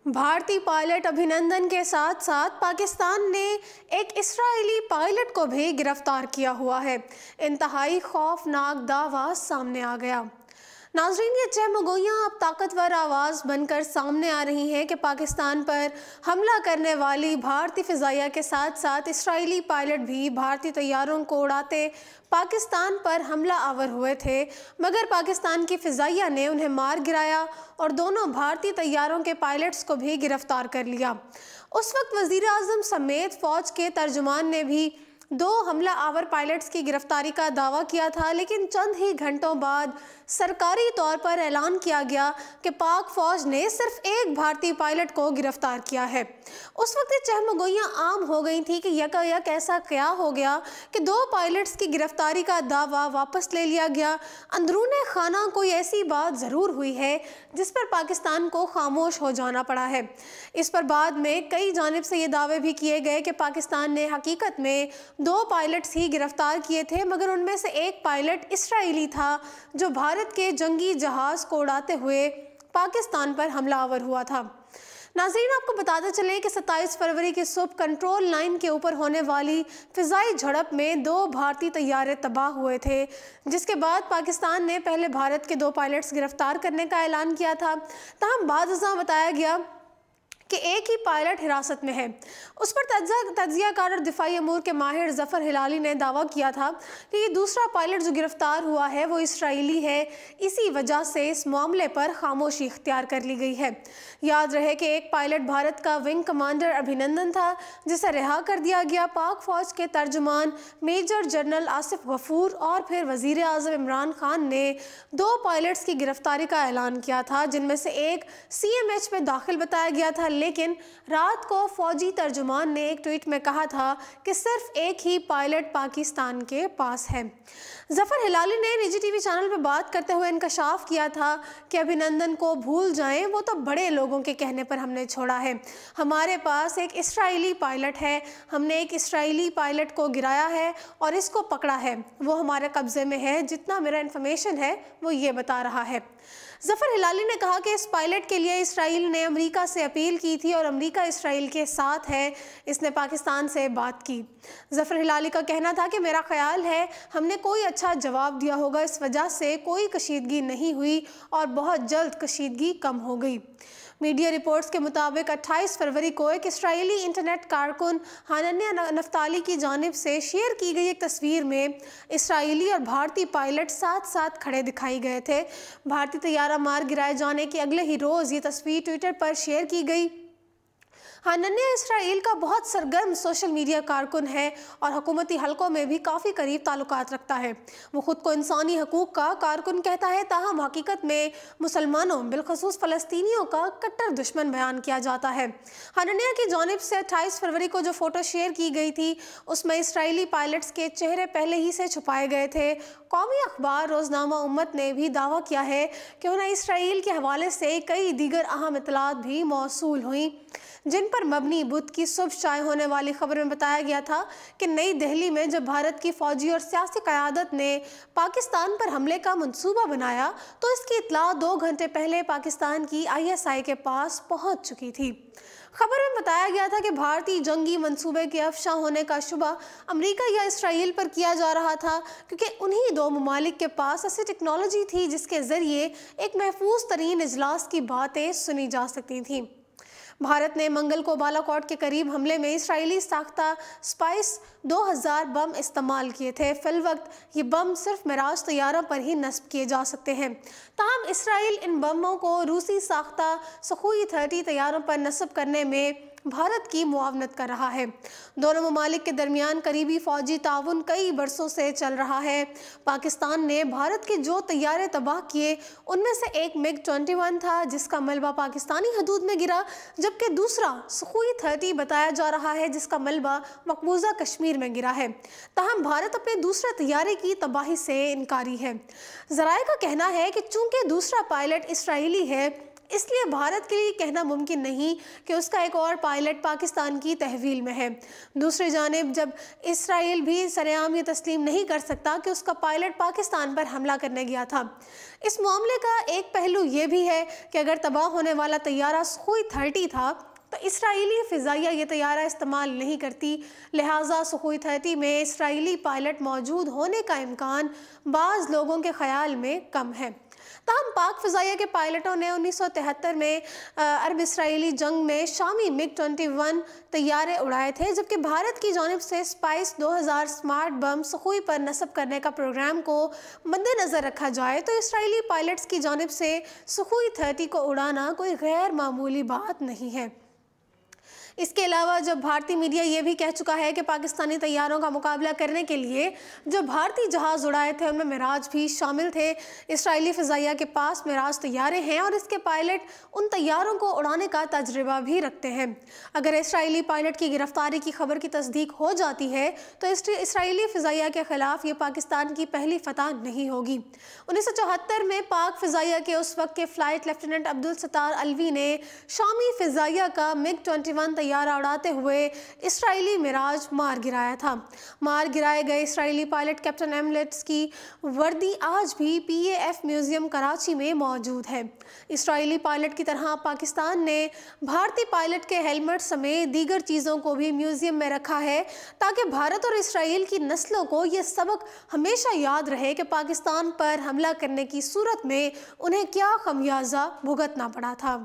भारतीय पायलट अभिनंदन के साथ साथ पाकिस्तान ने एक इस्राएली पायलट को भी गिरफ्तार किया हुआ है। इंतहाई खौफनाक दावा सामने आ गया। नाज़रीन, ये चहमगोइयाँ अब ताकतवर आवाज़ बनकर सामने आ रही हैं कि पाकिस्तान पर हमला करने वाली भारतीय फ़िज़ाइया के साथ साथ इस्राएली पायलट भी भारतीय तैयारों को उड़ाते पाकिस्तान पर हमला आवर हुए थे, मगर पाकिस्तान की फ़िज़ाइया ने उन्हें मार गिराया और दोनों भारतीय तैयारों के पायलट्स को भी गिरफ्तार कर लिया। उस वक्त वज़ीर आज़म समेत फ़ौज के तर्जुमान ने भी 2 हमला आवर पायलट्स की गिरफ्तारी का दावा किया था, लेकिन चंद ही घंटों बाद सरकारी तौर पर ऐलान किया गया कि पाक फ़ौज ने सिर्फ एक भारतीय पायलट को गिरफ्तार किया है। उस वक्त ये चहमगोइयाँ आम हो गई थी कि यकायक ऐसा क्या हो गया कि 2 पायलट्स की गिरफ्तारी का दावा वापस ले लिया गया। अंदरूने खाना कोई ऐसी बात ज़रूर हुई है जिस पर पाकिस्तान को खामोश हो जाना पड़ा है। इस पर बाद में कई जानिब से ये दावे भी किए गए कि पाकिस्तान ने हकीकत में 2 पायलट्स ही गिरफ्तार किए थे, मगर उनमें से एक पायलट इसराइली था जो भारत के जंगी जहाज को उड़ाते हुए पाकिस्तान पर हमलावर हुआ था। नाज़रीन, आपको बताते चले कि 27 फरवरी की सुबह कंट्रोल लाइन के ऊपर होने वाली फ़िज़ाई झड़प में 2 भारतीय तैयारे तबाह हुए थे, जिसके बाद पाकिस्तान ने पहले भारत के 2 पायलट्स गिरफ्तार करने का ऐलान किया था। तमाम बाज़ बताया गया कि एक ही पायलट हिरासत में है। उस पर तज्ज़ियाकार और दिफाई अमूर के माहिर ज़फ़र हिलाली ने दावा किया था कि ये दूसरा पायलट जो गिरफ्तार हुआ है वो इसराइली है। इसी वजह से इस मामले पर खामोशी इख्तियार कर ली गई है। याद रहे कि एक पायलट भारत का विंग कमांडर अभिनंदन था, जिसे रिहा कर दिया गया। पाक फ़ौज के तर्जुमान मेजर जनरल आसिफ गफूर और फिर वज़ीर आज़म इमरान खान ने 2 पायलट्स की गिरफ्तारी का ऐलान किया था, जिनमें से एक CMH में दाखिल बताया गया था, लेकिन रात को फौजी तर्जुमान ने एक ट्वीट में कहा था कि सिर्फ एक ही पायलट पाकिस्तान के पास है। ज़फ़र हिलाली ने निजी टीवी चैनल पर बात करते हुए इंकशाफ किया था कि अभिनंदन को भूल जाएं, वो तो बड़े लोगों के कहने पर हमने छोड़ा है। हमारे पास एक इसराइली पायलट है, हमने एक इसराइली पायलट को गिराया है और इसको पकड़ा है, वो हमारे कब्ज़े में है। जितना मेरा इन्फॉर्मेशन है वो ये बता रहा है। ज़फ़र हिलाली ने कहा कि इस पायलट के लिए इसराइल ने अमेरिका से अपील की थी और अमेरिका इसराइल के साथ है, इसने पाकिस्तान से बात की। ज़फ़र हिलाली का कहना था कि मेरा ख्याल है हमने कोई अच्छा जवाब दिया होगा, इस वजह से कोई कशीदगी नहीं हुई और बहुत जल्द कशीदगी कम हो गई। मीडिया रिपोर्ट्स के मुताबिक 28 फरवरी को एक इसराइली इंटरनेट कारकुन हनन्या नफ्ताली की जानिब से शेयर की गई एक तस्वीर में इसराइली और भारतीय पायलट साथ साथ खड़े दिखाई गए थे। भारतीय तैयारा मार गिराए जाने के अगले ही रोज़ ये तस्वीर ट्विटर पर शेयर की गई। हनन्या इसराइल का बहुत सरगर्म सोशल मीडिया कारकुन है और हुकूमती हलकों में भी काफ़ी करीब ताल्लुकात रखता है। वो खुद को इंसानी हकूक़ का कारकुन कहता है, ताहम हकीकत में मुसलमानों बिलखसूस फ़लस्तीनियों का कट्टर दुश्मन बयान किया जाता है। हनन्या की जानिब से 28 फरवरी को जो फ़ोटो शेयर की गई थी उसमें इसराइली पायलट्स के चेहरे पहले ही से छुपाए गए थे। कौमी अखबार रोज़नामा उम्मत ने भी दावा किया है कि उन्हें इसराइल के हवाले से कई दीगर अहम इत्तलात भी मौसूल हुई, जिन पर मबनी बुध की सुबह शाये होने वाली खबर में बताया गया था कि नई दिल्ली में जब भारत की फ़ौजी और सियासी क़यादत ने पाकिस्तान पर हमले का मंसूबा बनाया तो इसकी इत्तला 2 घंटे पहले पाकिस्तान की ISI के पास पहुंच चुकी थी। खबर में बताया गया था कि भारतीय जंगी मंसूबे के अफशा होने का शुबा अमेरिका या इसराइल पर किया जा रहा था, क्योंकि उन्हीं 2 ममालिक के पास ऐसी टेक्नोलॉजी थी जिसके ज़रिए एक महफूज तरीन इजलास की बातें सुनी जा सकती थीं। भारत ने मंगल को बालाकोट के करीब हमले में इसराइली साख्ता स्पाइस 2000 बम इस्तेमाल किए थे। फिलवक्त ये बम सिर्फ मिराज तैयारों पर ही नस्ब किए जा सकते हैं। ताहम इसराइल इन बमों को रूसी साख्ता सुखोई 30 तैयारों पर नस्ब करने में भारत की मुआवनत कर रहा है। दोनों ममालिक के दरमियान करीबी फ़ौजी ताउन कई बरसों से चल रहा है। पाकिस्तान ने भारत के जो तैयारे तबाह किए उनमें से एक MiG-21 था, जिसका मलबा पाकिस्तानी हदूद में गिरा, जबकि दूसरा सुखोई 30 बताया जा रहा है जिसका मलबा मकबूजा कश्मीर में गिरा है। ताहम भारत अपने दूसरे तैयारे की तबाही से इनकारी है। ज़राए का कहना है कि चूंकि दूसरा पायलट इसराइली है, इसलिए भारत के लिए कहना मुमकिन नहीं कि उसका एक और पायलट पाकिस्तान की तहवील में है। दूसरी जानिब जब इसराइल भी सरेआम ये तस्लीम नहीं कर सकता कि उसका पायलट पाकिस्तान पर हमला करने गया था। इस मामले का एक पहलू ये भी है कि अगर तबाह होने वाला तैयारा सुखोई 30 था तो इसराइली फ़िज़ाइया ये तैयारा इस्तेमाल नहीं करती, लिहाजा सुखोई 30 में इसराइली पायलट मौजूद होने का इम्कान बाज़ लोगों के ख़याल में कम है। ताहम पाक फ़िज़ाइया के पायलटों ने 1973 में अरब इसराइली जंग में शामी MiG-21 तैयारे उड़ाए थे, जबकि भारत की जानिब से स्पाइस 2000 स्मार्ट बम सुखोई पर नस्ब करने का प्रोग्राम को मद्देनज़र रखा जाए तो इसराइली पायलट्स की जानिब से सुखोई 30 को उड़ाना कोई गैर मामूली बात नहीं है। इसके अलावा जब भारतीय मीडिया ये भी कह चुका है कि पाकिस्तानी तैयारों का मुकाबला करने के लिए जो भारतीय जहाज़ उड़ाए थे उनमें मिराज भी शामिल थे, इसराइली फ़िज़ाइया के पास मिराज तैयारे हैं और इसके पायलट उन तैयारों को उड़ाने का तजर्बा भी रखते हैं। अगर इसराइली पायलट की गिरफ्तारी की खबर की तस्दीक हो जाती है तो इसराइली फ़िज़ाइया के ख़िलाफ़ ये पाकिस्तान की पहली फतह नहीं होगी। 1974 में पाक फ़िज़ाइया के उस वक्त के फ़्लाइट लेफ्टिनेंट अब्दुल सत्तार अलवी ने शामी फ़िज़ाइया का MiG-21 तैयारा उड़ाते हुए इसराइली मिराज मार गिराया था। मार गिराए गए इसराइली पायलट कैप्टन एमलेट्स की वर्दी आज भी PAF म्यूजियम कराची में मौजूद है। इसराइली पायलट की तरह पाकिस्तान ने भारतीय पायलट के हेलमेट समेत दीगर चीज़ों को भी म्यूजियम में रखा है ताकि भारत और इसराइल की नस्लों को यह सबक हमेशा याद रहे कि पाकिस्तान पर हमला करने की सूरत में उन्हें क्या खमियाजा भुगतना पड़ा था।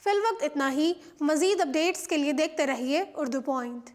फिलवक्त इतना ही। मज़ीद अपडेट्स के लिए देखते रहिए उर्दू पॉइंट।